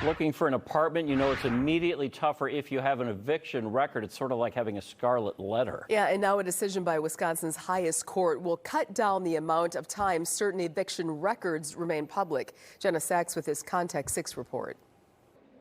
Looking for an apartment, you know it's immediately tougher if you have an eviction record. It's sort of like having a scarlet letter. Yeah, and now a decision by Wisconsin's highest court will cut down the amount of time certain eviction records remain public. Jenna Sachs with this Context 6 report.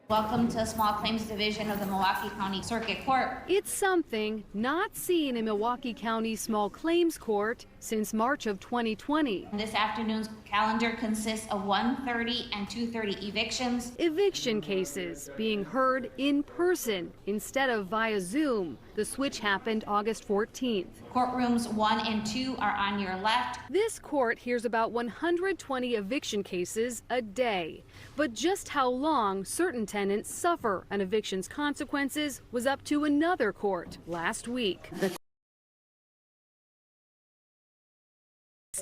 Welcome to Small Claims Division of the Milwaukee County Circuit Court. It's something not seen in Milwaukee County Small Claims Court since March of 2020. This afternoon's calendar consists of 1:30 and 2:30 evictions. Eviction cases being heard in person instead of via Zoom. The switch happened August 14th. Courtrooms 1 and 2 are on your left. This court hears about 120 eviction cases a day. But just how long certain tenants suffer an eviction's consequences was up to another court last week. This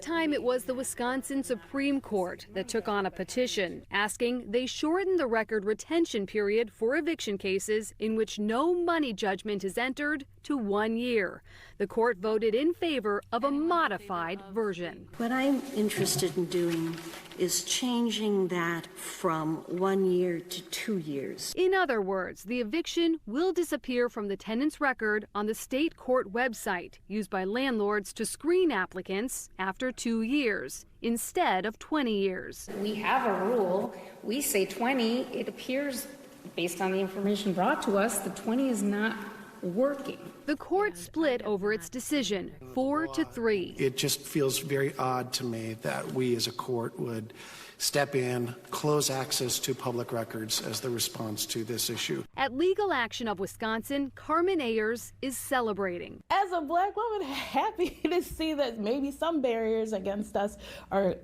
time it was the Wisconsin Supreme Court that took on a petition asking they shorten the record retention period for eviction cases in which no money judgment is entered to 1 year. The court voted in favor of a modified version. What I'm interested in doing is changing that from 1 year to 2 years. In other words, the eviction will disappear from the tenant's record on the state court website used by landlords to screen applicants after 2 years instead of 20 years. We have a rule. We say 20. It appears, based on the information brought to us, the 20 is not working. The court split over its decision, 4-3. It just feels very odd to me that we as a court would step in, close access to public records as the response to this issue. At Legal Action of Wisconsin, Carmen Ayers is celebrating. As a Black woman, happy to see that maybe some barriers against us are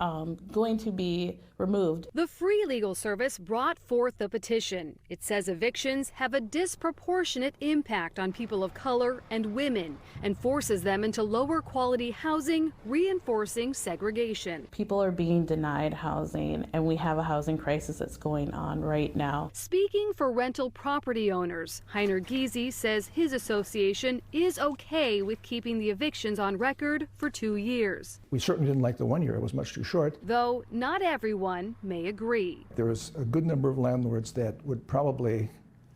going to be removed. The Free Legal Service brought forth the petition. It says evictions have a disproportionate impact on people of color and women and forces them into lower quality housing, reinforcing segregation. People are being denied housing, and we have a housing crisis that's going on right now. Speaking for rental property owners, Heiner Giese says his association is okay with keeping the evictions on record for 2 years. We certainly didn't like the 1 year. It was much too short. Though not everyone may agree. There is a good number of landlords that would probably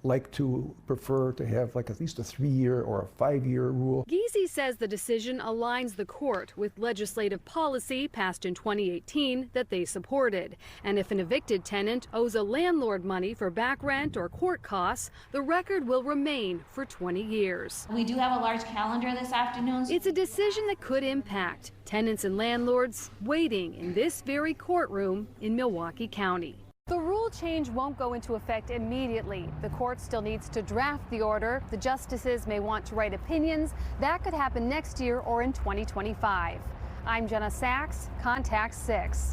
like to prefer to have like at least a 3-year or a 5-year rule. Giese says the decision aligns the court with legislative policy passed in 2018 that they supported. And if an evicted tenant owes a landlord money for back rent or court costs, the record will remain for 20 years. We do have a large calendar this afternoon. It's a decision that could impact tenants and landlords waiting in this very courtroom in Milwaukee County. The rule change won't go into effect immediately. The court still needs to draft the order. The justices may want to write opinions. That could happen next year or in 2025. I'm Jenna Sachs, Contact 6.